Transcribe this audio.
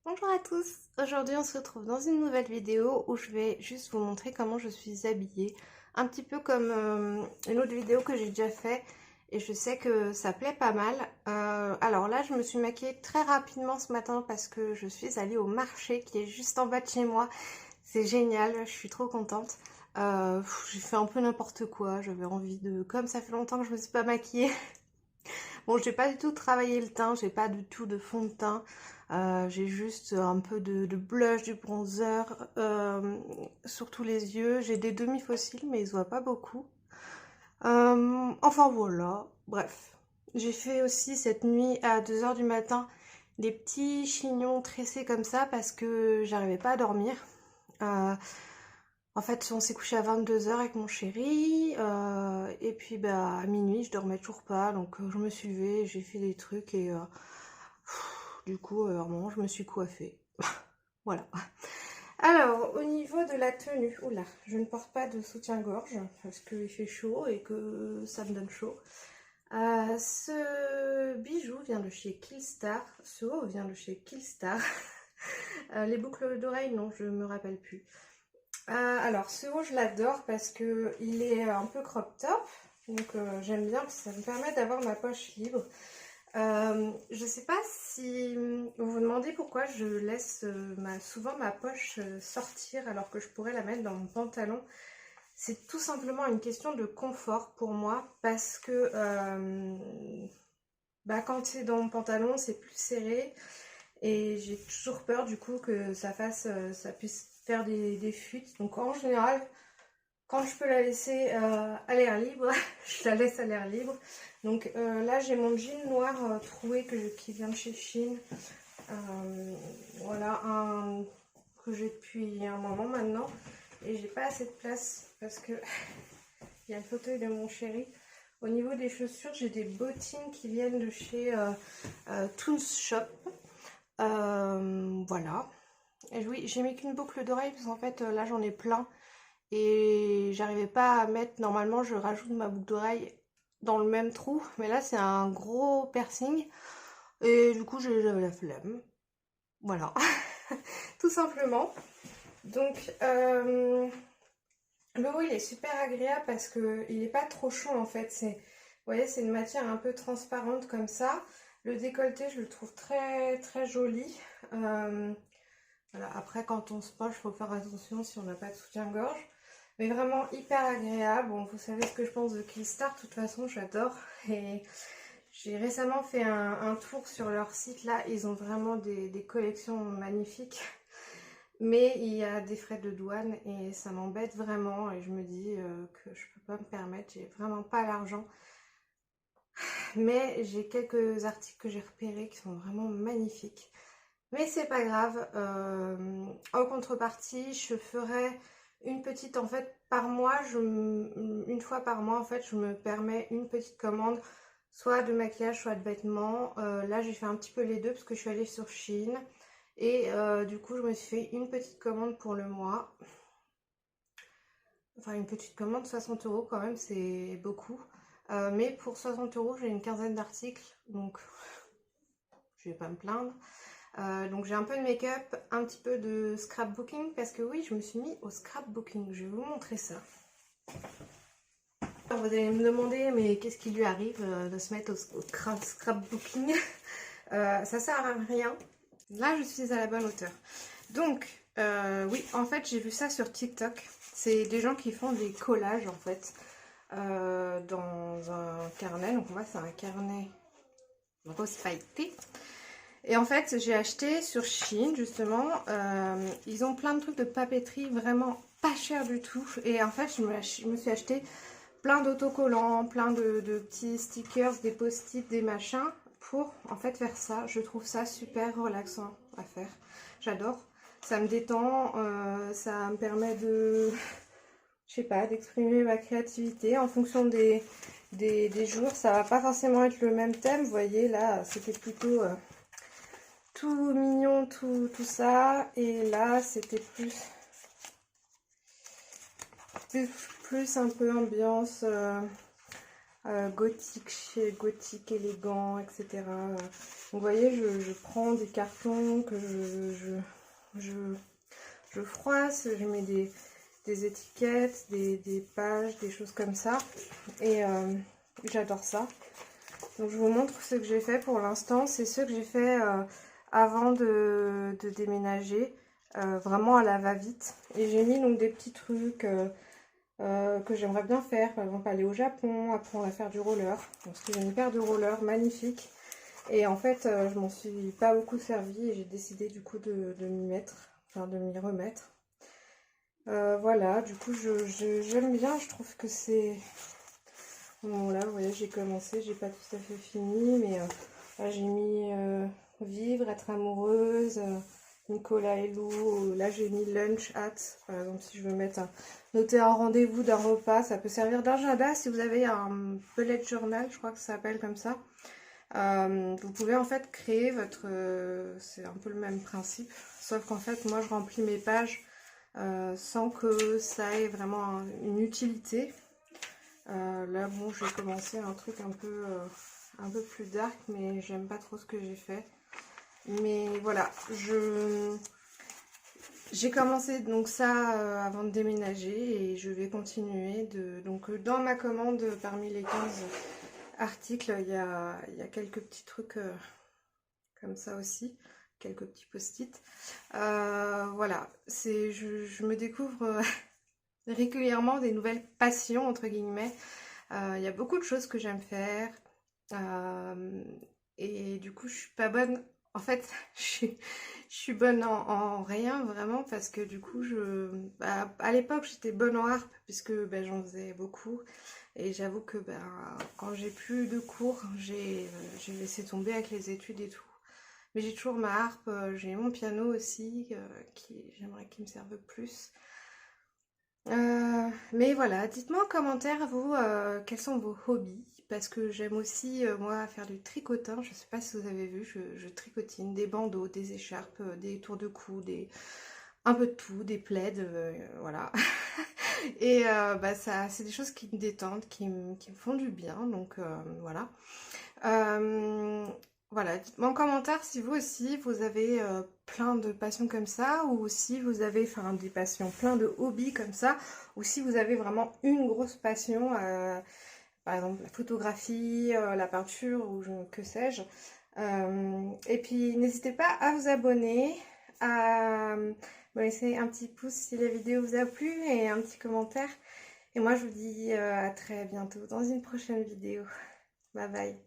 Bonjour à tous, aujourd'hui on se retrouve dans une nouvelle vidéo où je vais juste vous montrer comment je suis habillée. Un petit peu comme une autre vidéo que j'ai déjà fait et je sais que ça plaît pas mal. Alors là je me suis maquillée très rapidement ce matin parce que je suis allée au marché qui est juste en bas de chez moi. C'est génial, je suis trop contente. J'ai fait un peu n'importe quoi, j'avais envie de... Comme ça fait longtemps que je me suis pas maquillée. Bon, j'ai pas du tout travaillé le teint, j'ai pas du tout de fond de teint. J'ai juste un peu de blush, du bronzer sur tous les yeux. J'ai des demi-fossiles, mais ils se voient pas beaucoup. Enfin voilà, bref. J'ai fait aussi cette nuit à 2 heures du matin des petits chignons tressés comme ça parce que j'arrivais pas à dormir. Euh, En fait, on s'est couché à 22 heures avec mon chéri, et puis bah, à minuit, je dormais toujours pas, donc je me suis levée, j'ai fait des trucs et du coup, à un moment, je me suis coiffée. Voilà. Alors, au niveau de la tenue, oula, je ne porte pas de soutien-gorge parce qu'il fait chaud et que ça me donne chaud. Ce bijou vient de chez Killstar, ce haut vient de chez Killstar. Les boucles d'oreilles, non, je me rappelle plus. Alors ce haut je l'adore parce que il est un peu crop top, donc j'aime bien parce que ça me permet d'avoir ma poche libre. Je sais pas si vous vous demandez pourquoi je laisse souvent ma poche sortir alors que je pourrais la mettre dans mon pantalon. C'est tout simplement une question de confort pour moi parce que quand c'est dans mon pantalon c'est plus serré et j'ai toujours peur du coup que ça puisse faire des fuites. Donc en général, quand je peux la laisser à l'air libre, je la laisse à l'air libre. Donc là, j'ai mon jean noir troué qui vient de chez Shein. Voilà, que j'ai depuis un moment maintenant. Et j'ai pas assez de place parce que il y a le fauteuil de mon chéri. Au niveau des chaussures, j'ai des bottines qui viennent de chez Toons Shop. Voilà. Et oui, j'ai mis qu'une boucle d'oreille parce qu'en fait là j'en ai plein et j'arrivais pas à mettre. Normalement, je rajoute ma boucle d'oreille dans le même trou, mais là c'est un gros piercing et du coup j'avais la flemme. Voilà, tout simplement. Donc le haut il est super agréable parce que il est pas trop chaud en fait. Vous voyez, c'est une matière un peu transparente comme ça. Le décolleté, je le trouve très très joli. Euh, Voilà. Après, quand on se penche, il faut faire attention si on n'a pas de soutien-gorge. Mais vraiment hyper agréable. Bon, vous savez ce que je pense de Killstar, de toute façon, j'adore. Et j'ai récemment fait un tour sur leur site là. Ils ont vraiment des collections magnifiques. Mais il y a des frais de douane et ça m'embête vraiment. Et je me dis que je peux pas me permettre. J'ai vraiment pas l'argent. Mais j'ai quelques articles que j'ai repérés qui sont vraiment magnifiques. Mais c'est pas grave. En contrepartie, je ferai une petite, en fait, par mois, une fois par mois, en fait, je me permets une petite commande, soit de maquillage, soit de vêtements. Là, j'ai fait un petit peu les deux parce que je suis allée sur Shein. Et du coup, je me suis fait une petite commande pour le mois. Enfin, une petite commande, 60 € quand même, c'est beaucoup. Mais pour 60 €, j'ai une quinzaine d'articles, donc je vais pas me plaindre. Donc j'ai un peu de make-up, un petit peu de scrapbooking parce que oui, je me suis mis au scrapbooking. Je vais vous montrer ça. Alors vous allez me demander, mais qu'est-ce qui lui arrive de se mettre au scrapbooking? Ça sert à rien. Là, je suis à la bonne hauteur. Donc, oui, en fait, j'ai vu ça sur TikTok. C'est des gens qui font des collages, en fait, dans un carnet. Donc, on voit, c'est un carnet rose pailleté. Et en fait, j'ai acheté sur Shein, justement. Ils ont plein de trucs de papeterie vraiment pas cher du tout. Et en fait, je me suis acheté plein d'autocollants, plein de petits stickers, des post-it, des machins pour en fait faire ça. Je trouve ça super relaxant à faire. J'adore. Ça me détend, ça me permet de, je sais pas, d'exprimer ma créativité en fonction des jours. Ça va pas forcément être le même thème. Vous voyez, là, c'était plutôt tout mignon, tout ça. Et là, c'était plus un peu ambiance gothique élégant, etc. Donc vous voyez, je prends des cartons que je froisse, je mets des étiquettes, des pages, des choses comme ça. Et j'adore ça. Donc je vous montre ce que j'ai fait pour l'instant. C'est ce que j'ai fait avant de déménager, vraiment à la va-vite. Et j'ai mis donc des petits trucs que j'aimerais bien faire. Par exemple aller au Japon, apprendre à faire du roller. Parce que j'ai une paire de rollers magnifiques. Et en fait, je m'en suis pas beaucoup servi et j'ai décidé du coup de m'y mettre, enfin de m'y remettre. Voilà, du coup j'aime bien, je trouve que c'est... Bon là, vous voyez, j'ai commencé, j'ai pas tout à fait fini, mais là j'ai mis vivre, être amoureuse, Nicolas et Lou, là j'ai mis lunch at, par exemple si je veux mettre noter un rendez-vous d'un repas, ça peut servir d'agenda si vous avez un bullet journal, je crois que ça s'appelle comme ça. Vous pouvez en fait créer votre... c'est un peu le même principe, sauf qu'en fait moi je remplis mes pages sans que ça ait vraiment une utilité. Là bon, j'ai commencé un truc un peu plus dark, mais j'aime pas trop ce que j'ai fait. Mais voilà, j'ai commencé donc ça avant de déménager et je vais continuer. Donc dans ma commande, parmi les 15 articles, il y a quelques petits trucs comme ça aussi, quelques petits post-it. Voilà, je me découvre régulièrement des nouvelles passions entre guillemets. Il y a beaucoup de choses que j'aime faire et du coup je suis pas bonne. En fait, je suis bonne en rien vraiment parce que du coup à l'époque j'étais bonne en harpe puisque j'en faisais beaucoup et j'avoue que quand j'ai plus de cours j'ai laissé tomber avec les études et tout. Mais j'ai toujours ma harpe, j'ai mon piano aussi j'aimerais qu'il me serve plus. Mais voilà, dites-moi en commentaire, vous, quels sont vos hobbies, parce que j'aime aussi, moi, faire du tricotin. Je sais pas si vous avez vu, je tricotine des bandeaux, des écharpes, des tours de cou, un peu de tout, des plaids, voilà. Et ça, c'est des choses qui me détendent, qui me font du bien, donc voilà. Voilà, dites-moi en commentaire si vous aussi vous avez plein de passions comme ça, ou si vous avez des passions, plein de hobbies comme ça, ou si vous avez vraiment une grosse passion, par exemple la photographie, la peinture, ou que sais-je. Et puis n'hésitez pas à vous abonner, à me laisser un petit pouce si la vidéo vous a plu et un petit commentaire. Et moi je vous dis à très bientôt dans une prochaine vidéo. Bye bye.